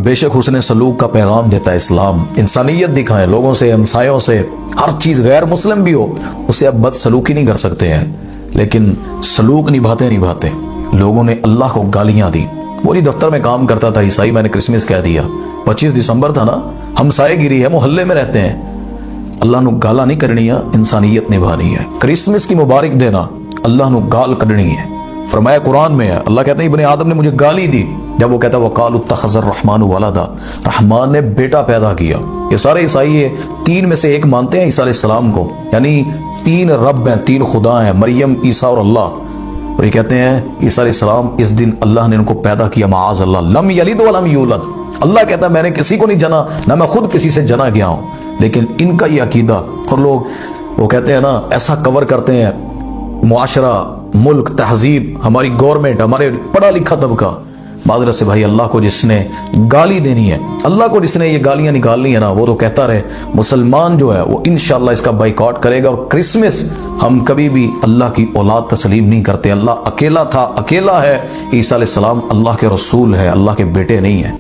بے شک حسن سلوک کا پیغام دیتا ہے اسلام، انسانیت دکھائیں لوگوں سے، ہمسایوں سے، ہر چیز غیر مسلم بھی ہو اسے اب بد سلوکی نہیں کر سکتے ہیں، لیکن سلوک نبھاتے لوگوں نے اللہ کو گالیاں دی۔ وہ جی دفتر میں کام کرتا تھا عیسائی، میں نے کرسمس کہہ دیا، 25 دسمبر تھا نا، ہمسائے گیری ہے، محلے میں رہتے ہیں، اللہ نو گالا نہیں کرنی ہے، انسانیت نبھانی ہے۔ کرسمس کی مبارک دینا، اللہ نو گال کڈنی ہے۔ فرمایا قرآن میں ہے، اللہ کہتے ہیں ابن آدم نے مجھے گالی دی جب وہ کہتا ہے وقالوا اتخذ الرحمن ولدا، رحمان نے بیٹا پیدا کیا۔ یہ سارے عیسائی ہے 3 میں سے ایک مانتے ہیں عیسیٰ علیہ السلام کو، یعنی 3 رب ہیں، 3 خدا ہیں، مریم، عیسیٰ اور اللہ۔ اور یہ کہتے ہیں عیسیٰ علیہ السلام اس دن اللہ نے ان کو پیدا کیا، معاذ اللہ، لم یلد ولم یولد۔ اللہ کہتا ہے میں نے کسی کو نہیں جنا، نہ میں خود کسی سے جنا گیا ہوں۔ لیکن ان کا یہ عقیدہ، اور لوگ وہ کہتے ہیں نا، ایسا کور کرتے ہیں معاشرہ، ملک، تہذیب، ہماری گورنمنٹ، ہمارے پڑھا لکھا طبقہ۔ معذرت سے بھائی، اللہ کو جس نے گالی دینی ہے، اللہ کو جس نے یہ گالیاں نکالنی ہے نا، وہ تو کہتا رہے، مسلمان جو ہے وہ انشاءاللہ اس کا بائیکاٹ کرے گا۔ اور کرسمس ہم کبھی بھی اللہ کی اولاد تسلیم نہیں کرتے۔ اللہ اکیلا تھا، اکیلا ہے۔ عیسیٰ علیہ السلام اللہ کے رسول ہے، اللہ کے بیٹے نہیں ہیں۔